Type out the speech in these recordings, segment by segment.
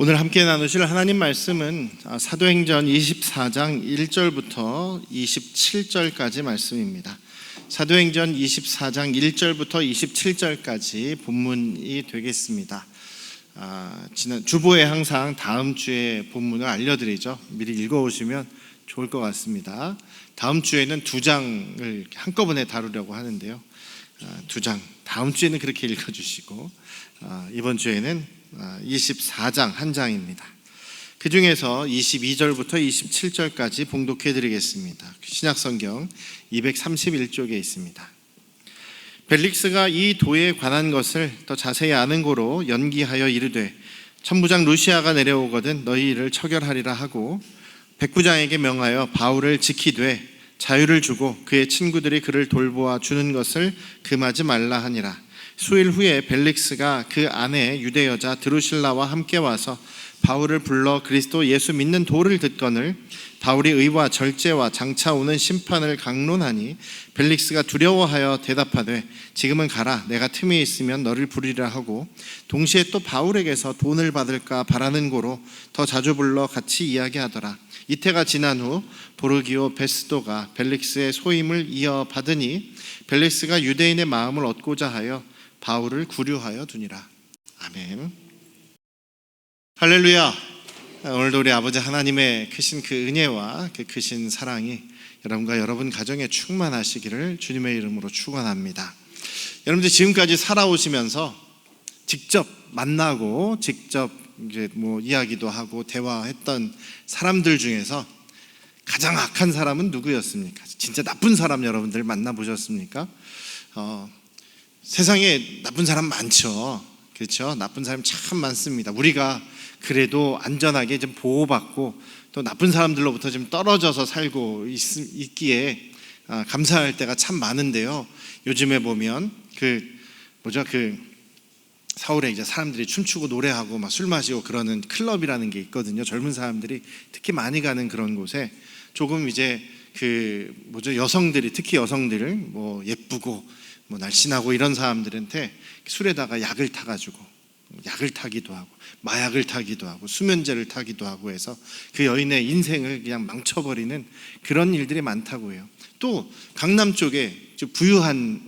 오늘 함께 나누실 하나님 말씀은 사도행전 24장 1절부터 27절까지 말씀입니다. 사도행전 24장 1절부터 27절까지 본문이 되겠습니다. 지난 주보에 항상 다음 주에 본문을 알려드리죠. 미리 읽어오시면 좋을 것 같습니다. 다음 주에는 2장을 한꺼번에 다루려고 하는데요. 2장, 다음 주에는 그렇게 읽어주시고 이번 주에는 24장 한 장입니다. 그 중에서 22절부터 27절까지 봉독해 드리겠습니다. 신약성경 231쪽에 있습니다. 벨릭스가 이 도에 관한 것을 더 자세히 아는 고로 연기하여 이르되 천부장 루시아가 내려오거든 너희 이를 처결하리라 하고 백부장에게 명하여 바울을 지키되 자유를 주고 그의 친구들이 그를 돌보아 주는 것을 금하지 말라 하니라. 수일 후에 벨릭스가 그 아내 유대 여자 드루실라와 함께 와서 바울을 불러 그리스도 예수 믿는 도를 듣거늘 바울이 의와 절제와 장차 오는 심판을 강론하니 벨릭스가 두려워하여 대답하되 지금은 가라 내가 틈이 있으면 너를 부리라 하고 동시에 또 바울에게서 돈을 받을까 바라는 고로 더 자주 불러 같이 이야기하더라. 이태가 지난 후 보르기오 베스도가 벨릭스의 소임을 이어받으니 벨릭스가 유대인의 마음을 얻고자 하여 바울을 구류하여 두니라. 아멘. 할렐루야. 오늘도 우리 아버지 하나님의 크신 그 은혜와 그 크신 사랑이 여러분과 여러분 가정에 충만하시기를 주님의 이름으로 축원합니다. 여러분들 지금까지 살아오시면서 직접 만나고 직접 이제 이야기도 하고 대화했던 사람들 중에서 가장 악한 사람은 누구였습니까? 진짜 나쁜 사람 여러분들 만나보셨습니까? 세상에 나쁜 사람 많죠. 그렇죠? 나쁜 사람 참 많습니다. 우리가 그래도 안전하게 좀 보호받고 또 나쁜 사람들로부터 좀 떨어져서 살고 있기에 감사할 때가 참 많은데요. 요즘에 보면 서울에 이제 사람들이 춤추고 노래하고 막 술 마시고 그러는 클럽이라는 게 있거든요. 젊은 사람들이 특히 많이 가는 그런 곳에 조금 이제 여성들이 특히 여성들을 예쁘고 날씬하고 이런 사람들한테 술에다가 약을 타가지고 약을 타기도 하고 마약을 타기도 하고 수면제를 타기도 하고 해서 그 여인의 인생을 그냥 망쳐버리는 그런 일들이 많다고 해요. 또 강남 쪽에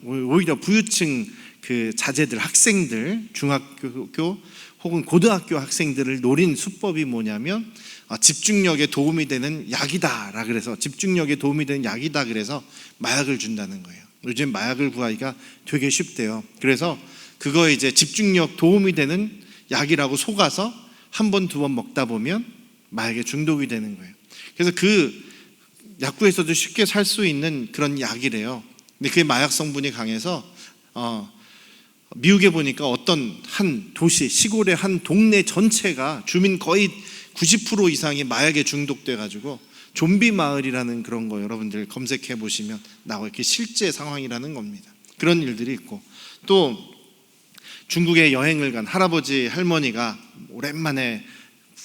오히려 부유층 그 자제들 학생들 중학교 혹은 고등학교 학생들을 노린 수법이 뭐냐면 집중력에 도움이 되는 약이다라 그래서 집중력에 도움이 되는 약이다 그래서 마약을 준다는 거예요. 요즘 마약을 구하기가 되게 쉽대요. 그래서 그거 이제 집중력 도움이 되는 약이라고 속아서 한 번, 두 번 먹다 보면 마약에 중독이 되는 거예요. 그래서 그 약국에서도 쉽게 살 수 있는 그런 약이래요. 근데 그게 마약 성분이 강해서 미국에 보니까 어떤 한 도시, 시골의 한 동네 전체가 주민 거의 90% 이상이 마약에 중독돼 가지고 좀비 마을이라는 그런 거 여러분들 검색해 보시면 나와요. 이렇게 실제 상황이라는 겁니다. 그런 일들이 있고 또 중국에 여행을 간 할아버지 할머니가 오랜만에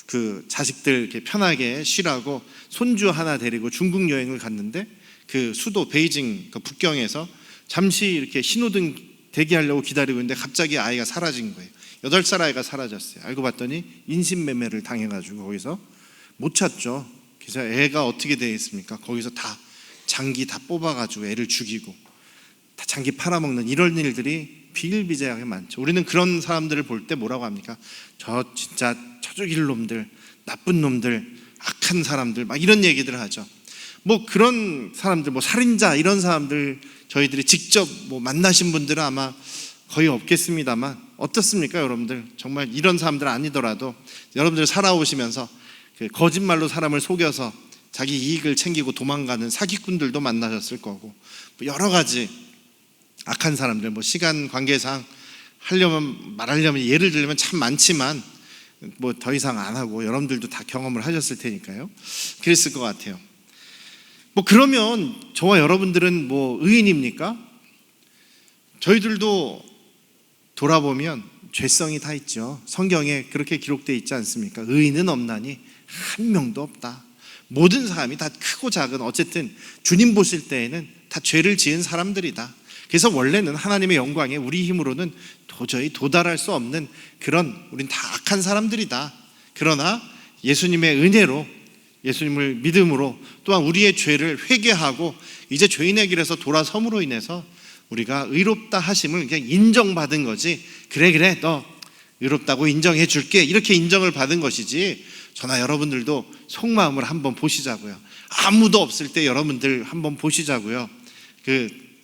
그 자식들 이렇게 편하게 쉬라고 손주 하나 데리고 중국 여행을 갔는데 그 수도 베이징 그 북경에서 잠시 이렇게 신호등 대기하려고 기다리고 있는데 갑자기 아이가 사라진 거예요. 8살 아이가 사라졌어요. 알고 봤더니 인신매매를 당해가지고 거기서 못 찾죠. 그래서 애가 어떻게 되겠습니까? 거기서 다 장기 다 뽑아가지고 애를 죽이고 다 장기 팔아먹는 이런 일들이 비일비재하게 많죠. 우리는 그런 사람들을 볼 때 뭐라고 합니까? 저 진짜 처죽일 놈들, 나쁜 놈들, 악한 사람들 막 이런 얘기들을 하죠. 그런 사람들, 살인자 이런 사람들 저희들이 직접 만나신 분들은 아마 거의 없겠습니다만 어떻습니까, 여러분들? 정말 이런 사람들 아니더라도 여러분들 살아오시면서 그 거짓말로 사람을 속여서 자기 이익을 챙기고 도망가는 사기꾼들도 만나셨을 거고 여러 가지 악한 사람들 시간 관계상 말하려면 예를 들면 참 많지만 더 이상 안 하고 여러분들도 다 경험을 하셨을 테니까요. 그랬을 것 같아요. 그러면 저와 여러분들은 의인입니까? 저희들도 돌아보면 죄성이 다 있죠. 성경에 그렇게 기록되어 있지 않습니까? 의인은 없나니 한 명도 없다. 모든 사람이 다 크고 작은 어쨌든 주님 보실 때에는 다 죄를 지은 사람들이다. 그래서 원래는 하나님의 영광에 우리 힘으로는 도저히 도달할 수 없는 그런 우린 다 악한 사람들이다. 그러나 예수님의 은혜로, 예수님을 믿음으로, 또한 우리의 죄를 회개하고 이제 죄인의 길에서 돌아섬으로 인해서 우리가 의롭다 하심을 그냥 인정받은 거지. 그래 너 의롭다고 인정해 줄게, 이렇게 인정을 받은 것이지. 저나 여러분들도 속마음을 한번 보시자고요. 아무도 없을 때 여러분들 한번 보시자고요.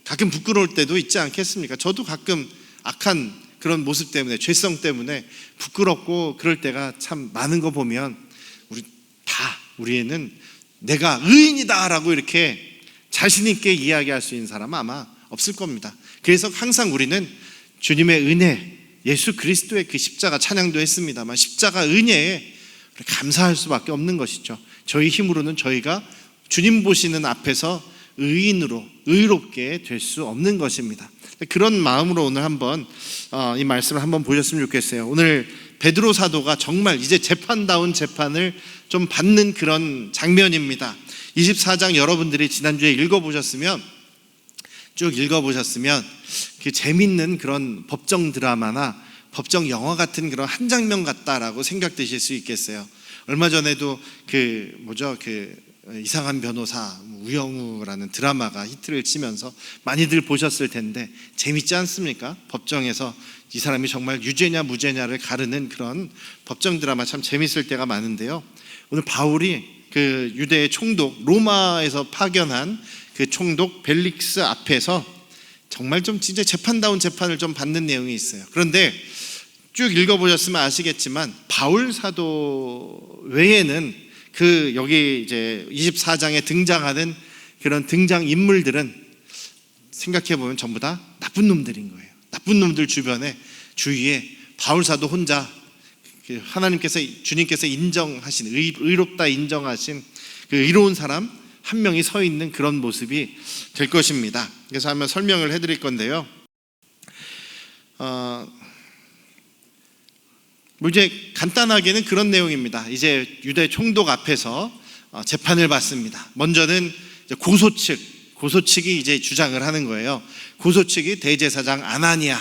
가끔 부끄러울 때도 있지 않겠습니까? 저도 가끔 악한 그런 모습 때문에, 죄성 때문에 부끄럽고 그럴 때가 참 많은 거 보면 우리에는 내가 의인이다라고 이렇게 자신 있게 이야기할 수 있는 사람은 아마 없을 겁니다. 그래서 항상 우리는 주님의 은혜, 예수 그리스도의 그 십자가 찬양도 했습니다만 십자가 은혜에 감사할 수밖에 없는 것이죠. 저희 힘으로는 저희가 주님 보시는 앞에서 의인으로 의롭게 될 수 없는 것입니다. 그런 마음으로 오늘 한번 이 말씀을 한번 보셨으면 좋겠어요. 오늘 베드로 사도가 정말 이제 재판다운 재판을 좀 받는 그런 장면입니다. 24장 여러분들이 지난주에 쭉 읽어보셨으면 그 재밌는 그런 법정 드라마나 법정 영화 같은 그런 한 장면 같다라고 생각되실 수 있겠어요. 얼마 전에도 이상한 변호사 우영우라는 드라마가 히트를 치면서 많이들 보셨을 텐데 재밌지 않습니까? 법정에서 이 사람이 정말 유죄냐 무죄냐를 가르는 그런 법정 드라마 참 재밌을 때가 많은데요. 오늘 바울이 그 유대의 총독, 로마에서 파견한 그 총독 벨릭스 앞에서 정말 좀 진짜 재판다운 재판을 좀 받는 내용이 있어요. 그런데 쭉 읽어보셨으면 아시겠지만 바울 사도 외에는 여기 이제 24장에 등장하는 그런 등장 인물들은 생각해보면 전부 다 나쁜 놈들인 거예요. 나쁜 놈들 주위에 바울 사도 혼자 주님께서 인정하신, 의롭다 인정하신 그 의로운 사람 한 명이 서 있는 그런 모습이 될 것입니다. 그래서 한번 설명을 해드릴 건데요. 이제 간단하게는 그런 내용입니다. 이제 유대 총독 앞에서 재판을 받습니다. 먼저는 고소 측이 이제 주장을 하는 거예요. 고소 측이 대제사장 아나니아,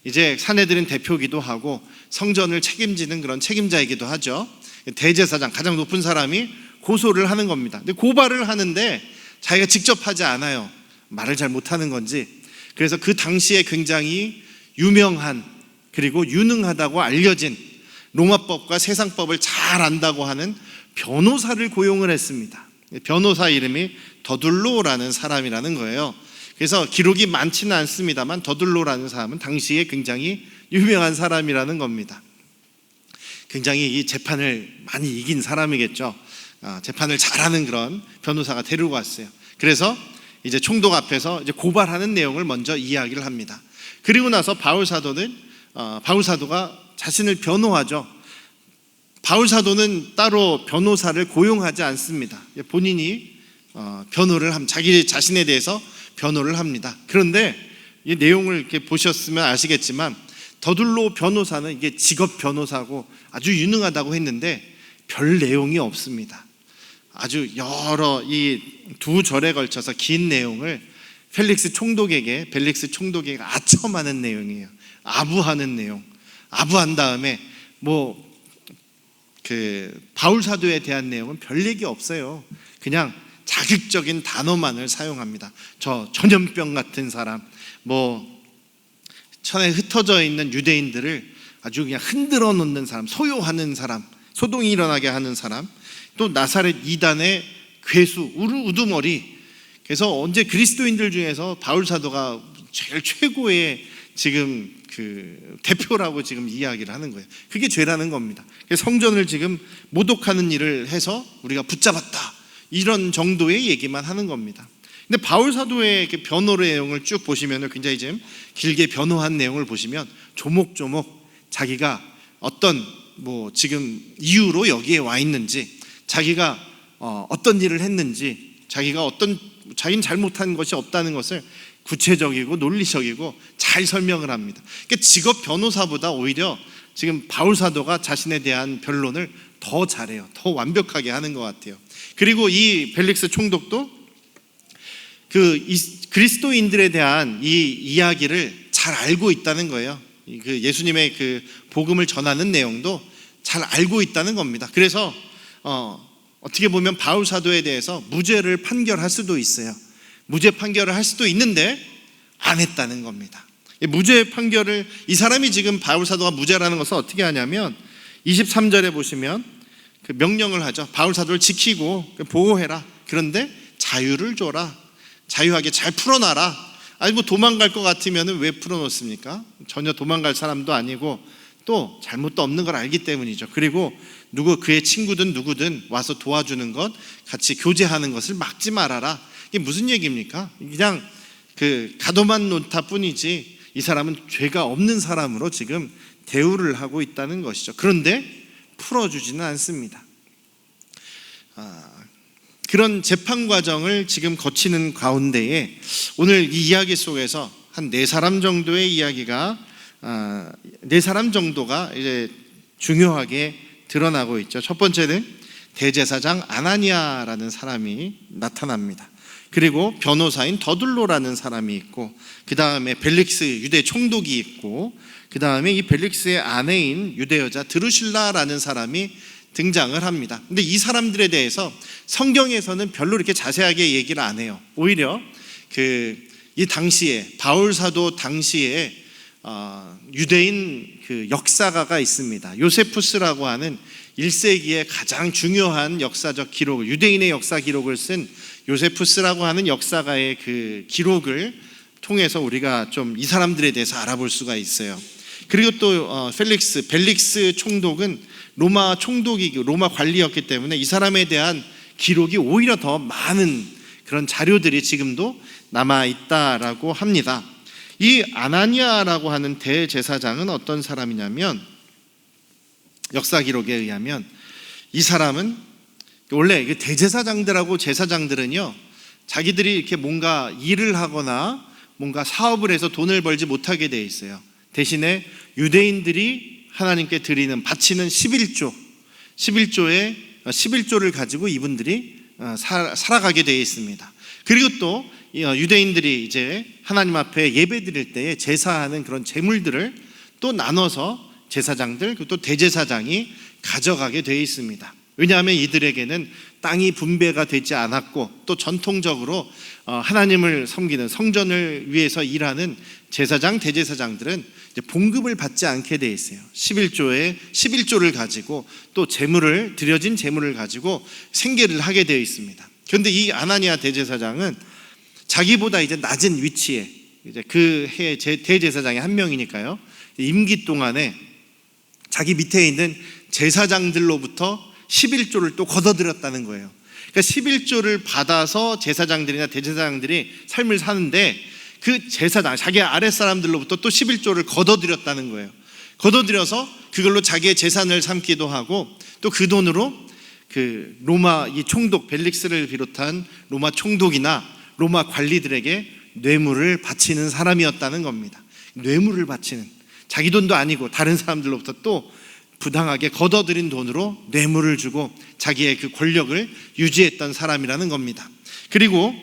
이제 사내들은 대표기도 하고 성전을 책임지는 그런 책임자이기도 하죠. 대제사장, 가장 높은 사람이 고소를 하는 겁니다. 근데 고발을 하는데 자기가 직접 하지 않아요. 말을 잘 못하는 건지. 그래서 그 당시에 굉장히 유명한, 그리고 유능하다고 알려진, 로마법과 세상법을 잘 안다고 하는 변호사를 고용을 했습니다. 변호사 이름이 더둘로라는 사람이라는 거예요. 그래서 기록이 많지는 않습니다만 더둘로라는 사람은 당시에 굉장히 유명한 사람이라는 겁니다. 굉장히 이 재판을 많이 이긴 사람이겠죠. 재판을 잘하는 그런 변호사가 데리고 왔어요. 그래서 이제 총독 앞에서 이제 고발하는 내용을 먼저 이야기를 합니다. 그리고 나서 바울 사도가 자신을 변호하죠. 바울 사도는 따로 변호사를 고용하지 않습니다. 본인이 자기 자신에 대해서 변호를 합니다. 그런데 이 내용을 이렇게 보셨으면 아시겠지만 더둘로 변호사는 이게 직업 변호사고 아주 유능하다고 했는데 별 내용이 없습니다. 아주 여러 이 두 절에 걸쳐서 긴 내용을 벨릭스 총독에게 아첨하는 내용이에요. 아부하는 내용. 아부한 다음에 바울 사도에 대한 내용은 별 얘기 없어요. 그냥 자극적인 단어만을 사용합니다. 저 전염병 같은 사람, 천에 흩어져 있는 유대인들을 아주 그냥 흔들어 놓는 사람, 소요하는 사람, 소동이 일어나게 하는 사람, 또 나사렛 이단의 괴수, 우두머리. 그래서 언제 그리스도인들 중에서 바울 사도가 제일 최고의 지금 대표라고 지금 이야기를 하는 거예요. 그게 죄라는 겁니다. 성전을 지금 모독하는 일을 해서 우리가 붙잡았다, 이런 정도의 얘기만 하는 겁니다. 근데 바울 사도의 변호의 내용을 쭉 보시면 굉장히 지금 길게 변호한 내용을 보시면 조목조목 자기가 어떤 지금 이유로 여기에 와 있는지, 자기가 어떤 일을 했는지, 자기는 잘못한 것이 없다는 것을 구체적이고 논리적이고 잘 설명을 합니다. 그러니까 직업 변호사보다 오히려 지금 바울 사도가 자신에 대한 변론을 더 잘해요. 더 완벽하게 하는 것 같아요. 그리고 이 벨릭스 총독도 그리스도인들에 대한 이 이야기를 잘 알고 있다는 거예요. 예수님의 복음을 전하는 내용도 잘 알고 있다는 겁니다. 그래서 어떻게 보면 바울 사도에 대해서 무죄를 판결할 수도 있어요. 무죄 판결을 할 수도 있는데 안 했다는 겁니다. 무죄 판결을, 이 사람이 지금 바울 사도가 무죄라는 것을 어떻게 하냐면 23절에 보시면 그 명령을 하죠. 바울 사도를 지키고 보호해라. 그런데 자유를 줘라. 자유하게 잘 풀어놔라. 아니 뭐 도망갈 것 같으면 왜 풀어놓습니까? 전혀 도망갈 사람도 아니고 또 잘못도 없는 걸 알기 때문이죠. 그리고 그의 친구든 누구든 와서 도와주는 것, 같이 교제하는 것을 막지 말아라. 이게 무슨 얘기입니까? 그냥 가둬만 놓다 뿐이지 이 사람은 죄가 없는 사람으로 지금 대우를 하고 있다는 것이죠. 그런데 풀어주지는 않습니다. 그런 재판 과정을 지금 거치는 가운데에 오늘 이 이야기 속에서 한 4사람 정도의 이야기가 4사람 정도가 이제 중요하게 드러나고 있죠. 첫 번째는 대제사장 아나니아라는 사람이 나타납니다. 그리고 변호사인 더둘로라는 사람이 있고, 그 다음에 벨릭스 유대 총독이 있고, 그 다음에 이 벨릭스의 아내인 유대 여자 드루실라라는 사람이 등장을 합니다. 근데 이 사람들에 대해서 성경에서는 별로 이렇게 자세하게 얘기를 안 해요. 오히려 이 당시에 바울 사도 당시에 유대인 역사가가 있습니다. 요세푸스라고 하는 1세기의 가장 중요한 역사적 기록, 유대인의 역사 기록을 쓴 요세푸스라고 하는 역사가의 그 기록을 통해서 우리가 좀 이 사람들에 대해서 알아볼 수가 있어요. 그리고 또 벨릭스 총독은 로마 총독이고 로마 관리였기 때문에 이 사람에 대한 기록이 오히려 더 많은 그런 자료들이 지금도 남아있다라고 합니다. 이 아나니아라고 하는 대제사장은 어떤 사람이냐면, 역사 기록에 의하면 이 사람은 원래 대제사장들하고 제사장들은요, 자기들이 이렇게 뭔가 일을 하거나 뭔가 사업을 해서 돈을 벌지 못하게 돼 있어요. 대신에 유대인들이 하나님께 드리는 바치는 11조를 가지고 이분들이 살아가게 되어 있습니다. 그리고 또 유대인들이 이제 하나님 앞에 예배 드릴 때에 제사하는 그런 제물들을 또 나눠서 제사장들 그리고 또 대제사장이 가져가게 되어 있습니다. 왜냐하면 이들에게는 땅이 분배가 되지 않았고, 또 전통적으로 하나님을 섬기는 성전을 위해서 일하는 제사장, 대제사장들은 이제 봉급을 받지 않게 돼 있어요. 11조를 가지고 또 드려진 제물을 가지고 생계를 하게 되어 있습니다. 그런데 이 아나니아 대제사장은 자기보다 이제 낮은 위치에, 이제 그 해의 대제사장의 한 명이니까요, 임기 동안에 자기 밑에 있는 제사장들로부터 11조를 또 걷어들였다는 거예요. 그러니까 11조를 받아서 제사장들이나 대제사장들이 삶을 사는데, 그 제사장, 자기 아랫사람들로부터 또 11조를 걷어들였다는 거예요. 걷어들여서 그걸로 자기의 재산을 삼기도 하고, 또 그 돈으로 로마 이 총독 벨릭스를 비롯한 로마 총독이나 로마 관리들에게 뇌물을 바치는 사람이었다는 겁니다. 뇌물을 바치는, 자기 돈도 아니고 다른 사람들로부터 또 부당하게 걷어들인 돈으로 뇌물을 주고 자기의 그 권력을 유지했던 사람이라는 겁니다. 그리고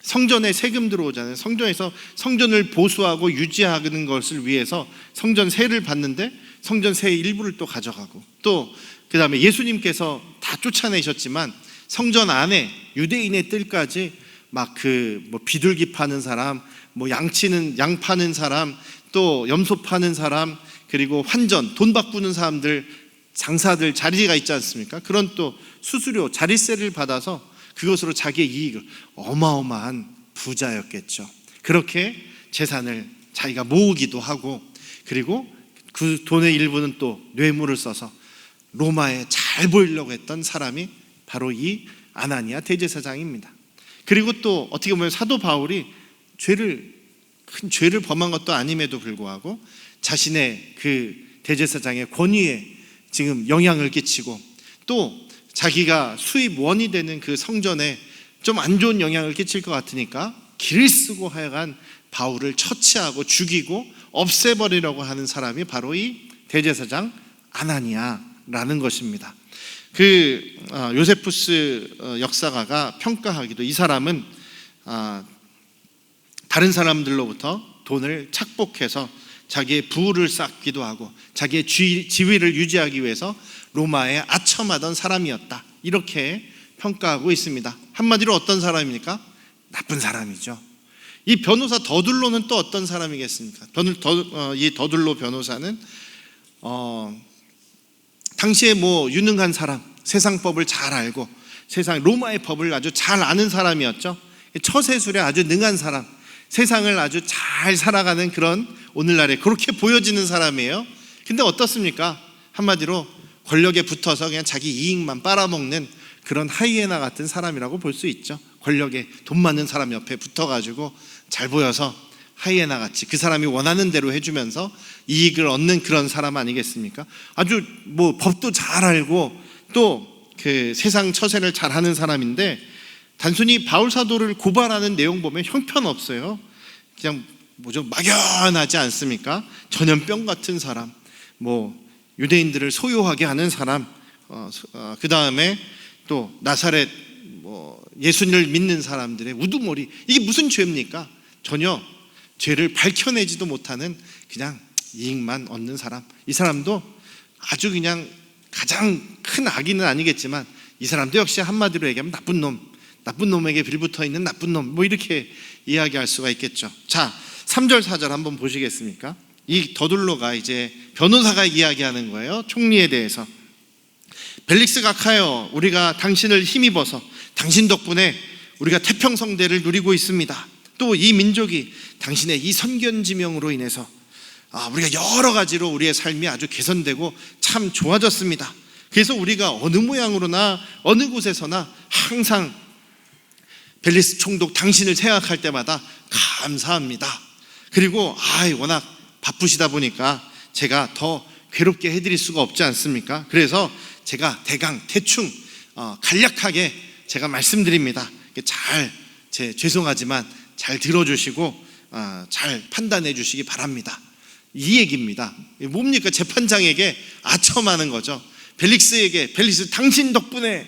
성전에 세금 들어오잖아요. 성전에서 성전을 보수하고 유지하는 것을 위해서 성전세를 받는데 성전세의 일부를 또 가져가고, 또 그 다음에 예수님께서 다 쫓아내셨지만 성전 안에 유대인의 뜰까지 막 비둘기 파는 사람, 양 파는 사람, 또 염소 파는 사람, 그리고 환전, 돈 바꾸는 사람들, 장사들 자리가 있지 않습니까? 그런 또 수수료, 자릿세를 받아서 그것으로 자기의 이익을, 어마어마한 부자였겠죠. 그렇게 재산을 자기가 모으기도 하고, 그리고 그 돈의 일부는 또 뇌물을 써서 로마에 잘 보이려고 했던 사람이 바로 이 아나니아 대제사장입니다. 그리고 또 어떻게 보면 사도 바울이 큰 죄를 범한 것도 아님에도 불구하고 자신의 그 대제사장의 권위에 지금 영향을 끼치고, 또 자기가 수입원이 되는 그 성전에 좀 안 좋은 영향을 끼칠 것 같으니까 길을 쓰고 하여간 바울을 처치하고 죽이고 없애버리려고 하는 사람이 바로 이 대제사장 아나니아라는 것입니다. 요세푸스 역사가가 평가하기도, 이 사람은 다른 사람들로부터 돈을 착복해서 자기의 부를 쌓기도 하고 자기의 지위를 유지하기 위해서 로마에 아첨하던 사람이었다, 이렇게 평가하고 있습니다. 한마디로 어떤 사람입니까? 나쁜 사람이죠. 이 변호사 더둘로는 또 어떤 사람이겠습니까? 이 더둘로 변호사는 당시에 유능한 사람, 세상 법을 잘 알고 세상 로마의 법을 아주 잘 아는 사람이었죠. 처세술에 아주 능한 사람, 세상을 아주 잘 살아가는 그런 오늘날에 그렇게 보여지는 사람이에요. 근데 어떻습니까? 한마디로 권력에 붙어서 그냥 자기 이익만 빨아먹는 그런 하이에나 같은 사람이라고 볼 수 있죠. 권력에 돈 많은 사람 옆에 붙어가지고 잘 보여서 하이에나 같이 그 사람이 원하는 대로 해주면서 이익을 얻는 그런 사람 아니겠습니까? 아주 법도 잘 알고 또 그 세상 처세를 잘 하는 사람인데, 단순히 바울 사도를 고발하는 내용 보면 형편없어요. 그냥 막연하지 않습니까? 전염병 같은 사람, 유대인들을 소유하게 하는 사람, 그 다음에 또 나사렛 예수님을 믿는 사람들의 우두머리, 이게 무슨 죄입니까? 전혀 죄를 밝혀내지도 못하는 그냥 이익만 얻는 사람. 이 사람도 아주 그냥 가장 큰 악인은 아니겠지만 이 사람도 역시 한마디로 얘기하면 나쁜 놈, 나쁜 놈에게 빌붙어 있는 나쁜 놈, 이렇게 이야기할 수가 있겠죠. 자, 3절 4절 한번 보시겠습니까? 이 더둘로가 이제 변호사가 이야기하는 거예요. 총리에 대해서. 벨릭스 각하여, 우리가 당신을 힘입어서 당신 덕분에 우리가 태평성대를 누리고 있습니다. 또 이 민족이 당신의 이 선견지명으로 인해서 우리가 여러 가지로 우리의 삶이 아주 개선되고 참 좋아졌습니다. 그래서 우리가 어느 모양으로나 어느 곳에서나 항상 벨릭스 총독 당신을 생각할 때마다 감사합니다. 그리고 워낙 바쁘시다 보니까 제가 더 괴롭게 해드릴 수가 없지 않습니까? 그래서 제가 대충 간략하게 제가 말씀드립니다. 죄송하지만 잘 들어주시고 잘 판단해 주시기 바랍니다. 이 얘기입니다. 뭡니까? 재판장에게 아첨하는 거죠. 벨릭스 당신 덕분에,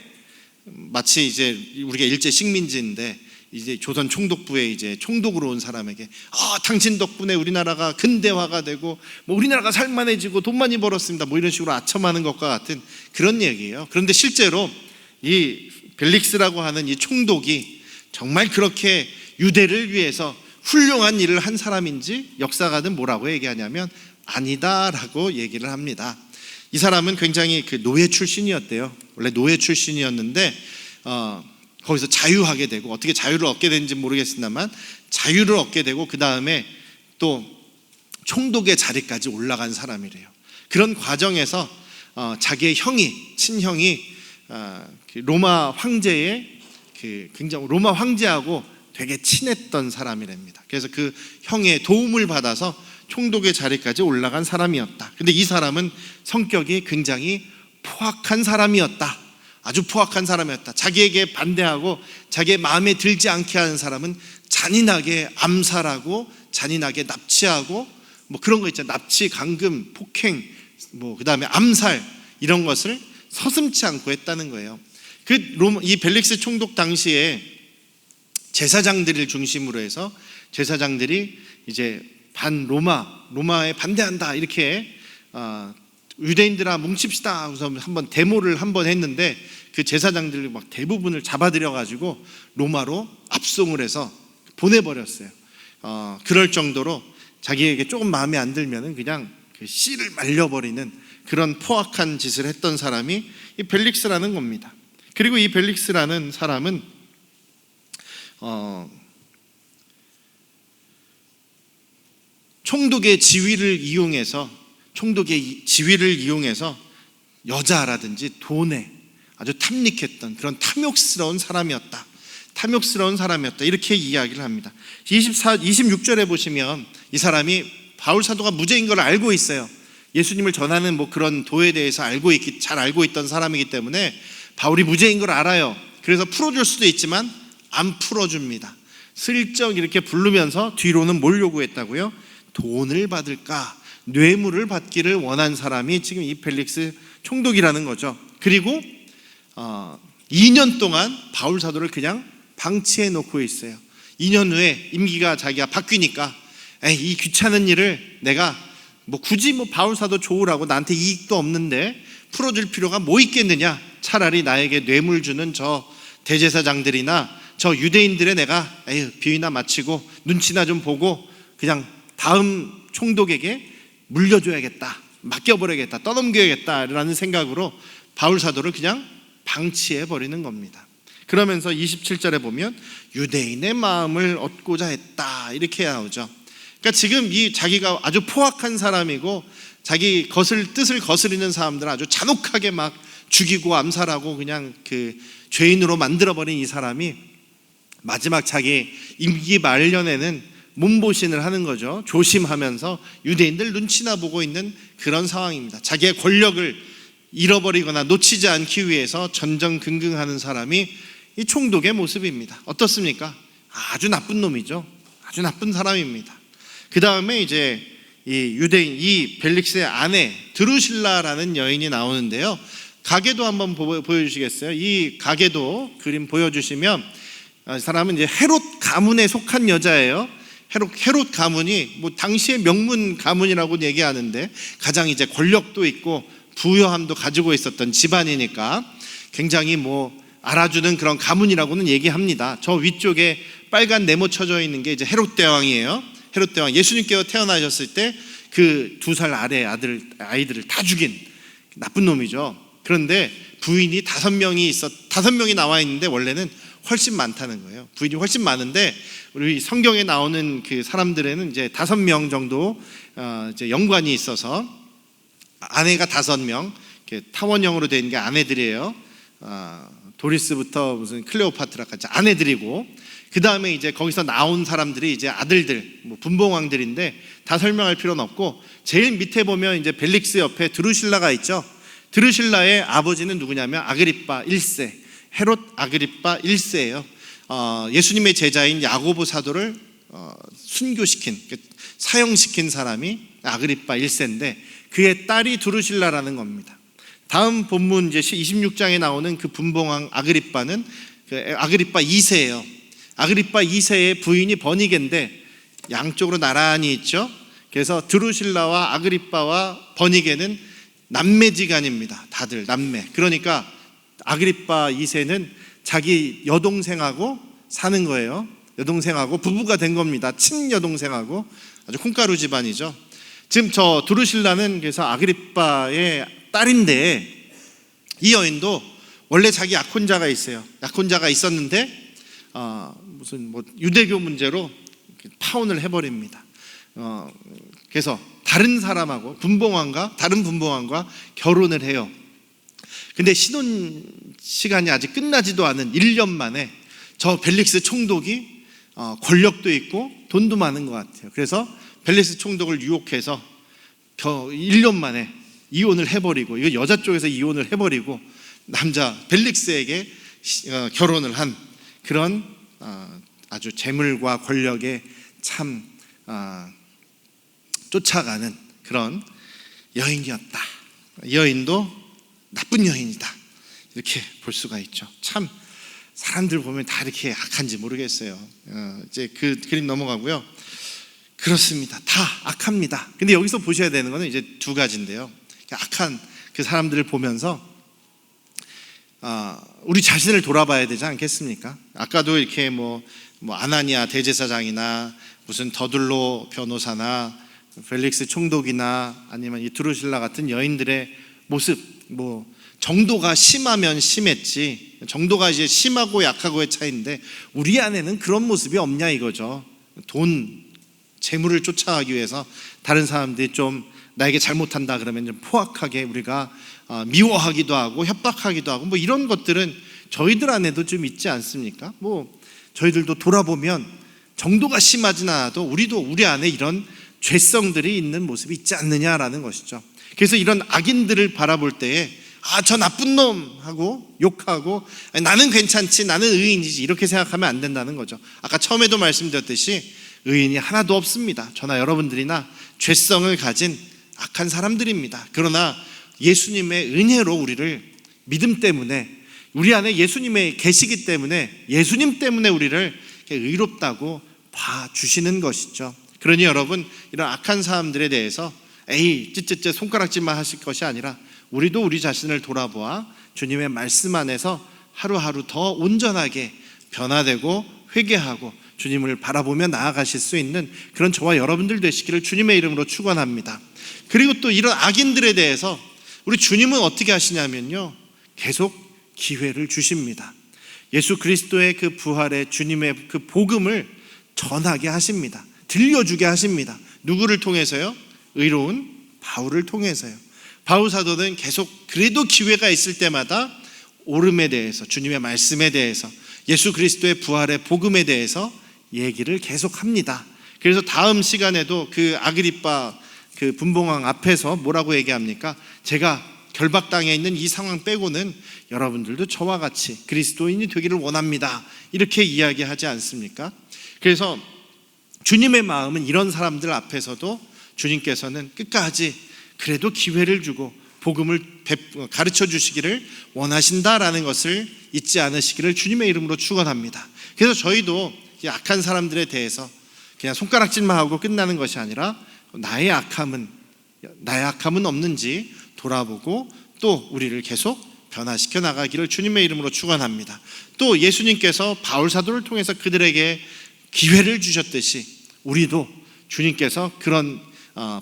마치 이제 우리가 일제 식민지인데 이제 조선 총독부에 이제 총독으로 온 사람에게 당신 덕분에 우리나라가 근대화가 되고 우리나라가 살만해지고 돈 많이 벌었습니다, 이런 식으로 아첨하는 것과 같은 그런 얘기예요. 그런데 실제로 이 벨릭스라고 하는 이 총독이 정말 그렇게 유대를 위해서 훌륭한 일을 한 사람인지 역사가는 뭐라고 얘기하냐면 아니다라고 얘기를 합니다. 이 사람은 굉장히 노예 출신이었대요. 원래 노예 출신이었는데 거기서 자유하게 되고, 어떻게 자유를 얻게 됐는지 모르겠습니다만 자유를 얻게 되고, 그 다음에 또 총독의 자리까지 올라간 사람이래요. 그런 과정에서 자기의 친형이 로마 황제의 굉장히 로마 황제하고 되게 친했던 사람이랍니다. 그래서 그 형의 도움을 받아서 총독의 자리까지 올라간 사람이었다. 근데 이 사람은 성격이 굉장히 포악한 사람이었다. 아주 포악한 사람이었다. 자기에게 반대하고 자기의 마음에 들지 않게 하는 사람은 잔인하게 암살하고 잔인하게 납치하고 그런 거 있잖아요. 납치, 강금, 폭행, 그 다음에 암살, 이런 것을 서슴지 않고 했다는 거예요. 이 벨릭스 총독 당시에 제사장들을 중심으로 해서 제사장들이 이제 로마에 반대한다, 이렇게 유대인들아 뭉칩시다 하고서 한번 데모를 한번 했는데 그 제사장들이 대부분을 잡아들여가지고 로마로 압송을 해서 보내버렸어요. 그럴 정도로 자기에게 조금 마음에 안 들면은 그냥 씨를 말려버리는 그런 포악한 짓을 했던 사람이 이 벨릭스라는 겁니다. 그리고 이 벨릭스라는 사람은 총독의 지위를 이용해서 여자라든지 돈에 아주 탐닉했던 그런 탐욕스러운 사람이었다, 이렇게 이야기를 합니다. 26절에 보시면 이 사람이 바울 사도가 무죄인 걸 알고 있어요. 예수님을 전하는 그런 도에 대해서 잘 알고 있던 사람이기 때문에 바울이 무죄인 걸 알아요. 그래서 풀어줄 수도 있지만 안 풀어줍니다. 슬쩍 이렇게 부르면서 뒤로는 뭘 요구했다고요? 돈을 받을까, 뇌물을 받기를 원한 사람이 지금 이 벨릭스 총독이라는 거죠. 그리고 2년 동안 바울 사도를 그냥 방치해 놓고 있어요. 2년 후에 임기가 자기가 바뀌니까 이 귀찮은 일을 내가 뭐 굳이 뭐 바울 사도 좋으라고 나한테 이익도 없는데 풀어줄 필요가 뭐 있겠느냐. 차라리 나에게 뇌물 주는 저 대제사장들이나 저 유대인들의 내가 비위나 마치고 눈치나 좀 보고 그냥 다음 총독에게 물려줘야겠다, 맡겨버려야겠다, 떠넘겨야겠다라는 생각으로 바울 사도를 그냥 방치해 버리는 겁니다. 그러면서 27절에 보면 유대인의 마음을 얻고자 했다 이렇게 나오죠. 그러니까 지금 이 자기가 아주 포악한 사람이고 자기 뜻을 거스리는 사람들을 아주 잔혹하게 막 죽이고 암살하고 그냥 그 죄인으로 만들어버린 이 사람이 마지막 자기 임기 말년에는 몸보신을 하는 거죠. 조심하면서 유대인들 눈치나 보고 있는 그런 상황입니다. 자기의 권력을 잃어버리거나 놓치지 않기 위해서 전전긍긍하는 사람이 이 총독의 모습입니다. 어떻습니까? 아주 나쁜 놈이죠. 아주 나쁜 사람입니다. 그 다음에 이제 이 유대인, 이 벨릭스의 아내 드루실라라는 여인이 나오는데요. 가게도 한번 보여주시겠어요? 이 가게도 그림 보여주시면 이 사람은 이제 헤롯 가문에 속한 여자예요. 헤롯 가문이 뭐 당시의 명문 가문이라고 얘기하는데 가장 이제 권력도 있고 부여함도 가지고 있었던 집안이니까 굉장히 뭐 알아주는 그런 가문이라고는 얘기합니다. 저 위쪽에 빨간 네모 쳐져 있는 게 이제 헤롯 대왕이에요. 헤롯 대왕, 예수님께서 태어나셨을 때 그 2살 아래 아이들을 다 죽인 나쁜 놈이죠. 그런데 부인이 5명이 나와 있는데 원래는 훨씬 많다는 거예요. 부인이 훨씬 많은데 우리 성경에 나오는 그 사람들에는 이제 5명 정도 이제 연관이 있어서 아내가 5명, 타원형으로 된 게 아내들이에요. 도리스부터 무슨 클레오파트라까지 아내들이고, 그 다음에 이제 거기서 나온 사람들이 이제 아들들, 뭐 분봉왕들인데 다 설명할 필요는 없고, 제일 밑에 보면 이제 벨릭스 옆에 드루실라가 있죠. 드루실라의 아버지는 누구냐면 아그리빠 1세, 헤롯 아그리빠 1세예요. 예수님의 제자인 야고보 사도를 순교시킨, 사형시킨 사람이 아그리빠 1세인데 그의 딸이 드루실라라는 겁니다. 다음 본문 이제 26장에 나오는 그 분봉왕 아그리빠는 아그리빠 2세예요. 아그리빠 2세의 부인이 버니게인데 양쪽으로 나란히 있죠. 그래서 드루실라와 아그리빠와 버니게는 남매지간입니다. 다들 남매. 그러니까 아그리빠 2세는 자기 여동생하고 사는 거예요. 여동생하고 부부가 된 겁니다. 친여동생하고. 아주 콩가루 집안이죠. 지금 저 드루실라는 그래서 아그리빠의 딸인데 이 여인도 원래 자기 약혼자가 있어요. 약혼자가 있었는데 무슨 뭐 유대교 문제로 파혼을 해버립니다. 그래서 다른 사람하고 다른 분봉왕과 결혼을 해요. 근데 신혼 시간이 아직 끝나지도 않은 1년 만에 저 벨릭스 총독이 권력도 있고 돈도 많은 것 같아요. 그래서 벨릭스 총독을 유혹해서 1년 만에 이혼을 해버리고, 이거 여자 쪽에서 이혼을 해버리고 남자 벨릭스에게 결혼을 한 그런 아주 재물과 권력에 참 쫓아가는 그런 여인이었다. 이 여인도 나쁜 여인이다, 이렇게 볼 수가 있죠. 참 사람들 보면 다 이렇게 악한지 모르겠어요. 이제 그 그림 넘어가고요. 그렇습니다. 다 악합니다. 근데 여기서 보셔야 되는 거는 이제 2가지인데요. 악한 그 사람들을 보면서 우리 자신을 돌아봐야 되지 않겠습니까? 아까도 이렇게 뭐 아나니아 대제사장이나 무슨 더둘로 변호사나 펠릭스 총독이나 아니면 이 드루실라 같은 여인들의 모습, 뭐 정도가 심하면 심했지, 정도가 이제 심하고 약하고의 차이인데 우리 안에는 그런 모습이 없냐 이거죠. 돈, 재물을 쫓아가기 위해서 다른 사람들이 좀 나에게 잘못한다 그러면 좀 포악하게 우리가 미워하기도 하고 협박하기도 하고 뭐 이런 것들은 저희들 안에도 좀 있지 않습니까? 뭐 저희들도 돌아보면 정도가 심하진 않아도 우리 안에 이런 죄성들이 있는 모습이 있지 않느냐라는 것이죠. 그래서 이런 악인들을 바라볼 때에 저 나쁜 놈 하고 욕하고 나는 괜찮지, 나는 의인이지 이렇게 생각하면 안 된다는 거죠. 아까 처음에도 말씀드렸듯이 의인이 하나도 없습니다. 저나 여러분들이나 죄성을 가진 악한 사람들입니다. 그러나 예수님의 은혜로 우리를 믿음 때문에, 우리 안에 예수님의 계시기 때문에, 예수님 때문에 우리를 의롭다고 봐주시는 것이죠. 그러니 여러분, 이런 악한 사람들에 대해서 에이 찌찌찌 손가락질만 하실 것이 아니라 우리도 우리 자신을 돌아보아 주님의 말씀 안에서 하루하루 더 온전하게 변화되고 회개하고 주님을 바라보며 나아가실 수 있는 그런 저와 여러분들 되시기를 주님의 이름으로 축원합니다. 그리고 또 이런 악인들에 대해서 우리 주님은 어떻게 하시냐면요, 계속 기회를 주십니다. 예수 그리스도의 그 부활의 주님의 그 복음을 전하게 하십니다. 들려주게 하십니다. 누구를 통해서요? 의로운 바울을 통해서요. 바울 사도는 계속 그래도 기회가 있을 때마다 오름에 대해서, 주님의 말씀에 대해서, 예수 그리스도의 부활의 복음에 대해서 얘기를 계속합니다. 그래서 다음 시간에도 그 아그리빠 그 분봉왕 앞에서 뭐라고 얘기합니까? 제가 결박당해 있는 이 상황 빼고는 여러분들도 저와 같이 그리스도인이 되기를 원합니다. 이렇게 이야기하지 않습니까? 그래서 주님의 마음은 이런 사람들 앞에서도 주님께서는 끝까지 그래도 기회를 주고 복음을 가르쳐 주시기를 원하신다라는 것을 잊지 않으시기를 주님의 이름으로 축원합니다. 그래서 저희도 악한 사람들에 대해서 그냥 손가락질만 하고 끝나는 것이 아니라 나의 악함은 없는지 돌아보고 또 우리를 계속 변화시켜 나가기를 주님의 이름으로 축원합니다. 또 예수님께서 바울 사도를 통해서 그들에게 기회를 주셨듯이 우리도 주님께서 그런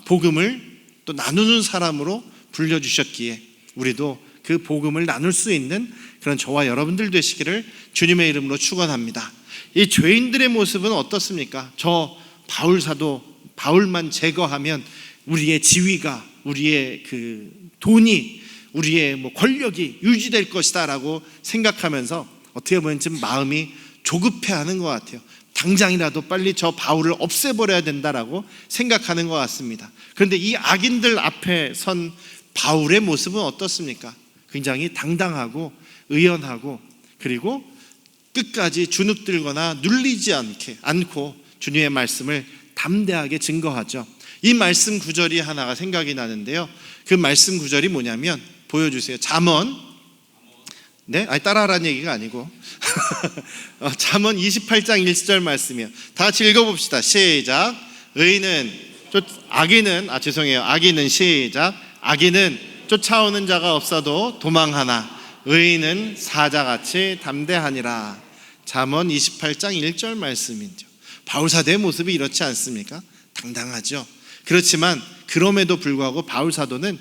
복음을 또 나누는 사람으로 불려주셨기에 우리도 그 복음을 나눌 수 있는 그런 저와 여러분들 되시기를 주님의 이름으로 축원합니다. 이 죄인들의 모습은 어떻습니까? 저 바울 사도 바울만 제거하면 우리의 지위가, 우리의 그 돈이, 우리의 뭐 권력이 유지될 것이다라고 생각하면서 어떻게 보면 좀 마음이 조급해하는 것 같아요. 당장이라도 빨리 저 바울을 없애버려야 된다라고 생각하는 것 같습니다. 그런데 이 악인들 앞에 선 바울의 모습은 어떻습니까? 굉장히 당당하고 의연하고 그리고 끝까지 주눅들거나 눌리지 않고 주님의 말씀을 담대하게 증거하죠. 이 말씀 구절이 하나가 생각이 나는데요, 그 말씀 구절이 뭐냐면 보여주세요. 잠언, 따라하라는 얘기가 아니고 잠언 28장 1절 말씀이에요. 다 같이 읽어봅시다. 시작. 악인은 시작. 악인은 쫓아오는 자가 없어도 도망하나 의인은 사자같이 담대하니라. 잠언 28장 1절 말씀이죠. 바울 사도의 모습이 이렇지 않습니까? 당당하죠. 그렇지만 그럼에도 불구하고 바울 사도는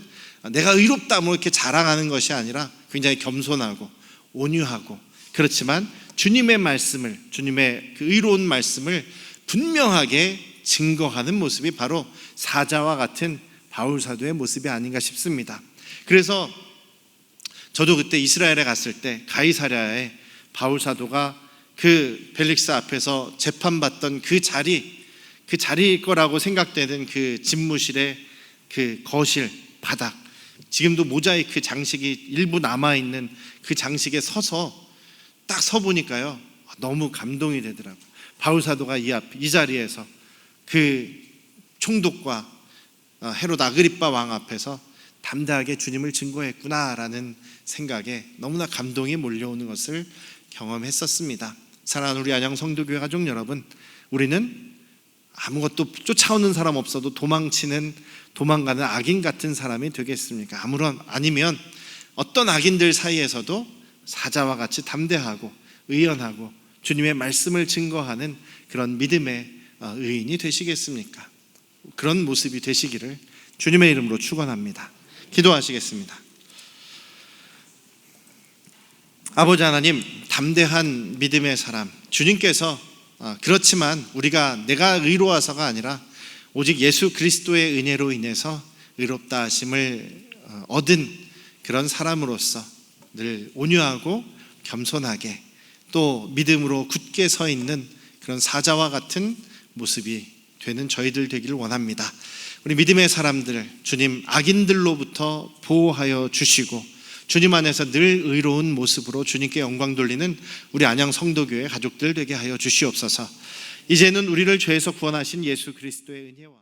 내가 의롭다 뭐 이렇게 자랑하는 것이 아니라 굉장히 겸손하고 온유하고, 그렇지만 주님의 말씀을, 주님의 그 의로운 말씀을 분명하게 증거하는 모습이 바로 사자와 같은 바울 사도의 모습이 아닌가 싶습니다. 그래서 저도 그때 이스라엘에 갔을 때 가이사랴에 바울 사도가 그 벨릭스 앞에서 재판받던 그 자리일 거라고 생각되는 그 집무실의 그 거실 바닥, 지금도 모자이크 장식이 일부 남아있는 그 장식에 딱 서보니까요, 너무 감동이 되더라고요. 바울 사도가 이 자리에서 그 총독과 헤롯 아그리빠 왕 앞에서 담대하게 주님을 증거했구나라는 생각에 너무나 감동이 몰려오는 것을 경험했었습니다. 사랑하는 우리 안양 성도교회 가족 여러분, 우리는 아무것도 쫓아오는 사람 없어도 도망가는 악인 같은 사람이 되겠습니까? 아니면 어떤 악인들 사이에서도 사자와 같이 담대하고 의연하고 주님의 말씀을 증거하는 그런 믿음의 의인이 되시겠습니까? 그런 모습이 되시기를 주님의 이름으로 축원합니다. 기도하시겠습니다. 아버지 하나님, 담대한 믿음의 사람, 주님께서 그렇지만 내가 의로워서가 아니라 오직 예수 그리스도의 은혜로 인해서 의롭다 하심을 얻은 그런 사람으로서 늘 온유하고 겸손하게 또 믿음으로 굳게 서 있는 그런 사자와 같은 모습이 되는 저희들 되기를 원합니다. 우리 믿음의 사람들, 주님 악인들로부터 보호하여 주시고 주님 안에서 늘 의로운 모습으로 주님께 영광 돌리는 우리 안양 성도교회 가족들 되게 하여 주시옵소서. 이제는 우리를 죄에서 구원하신 예수 그리스도의 은혜와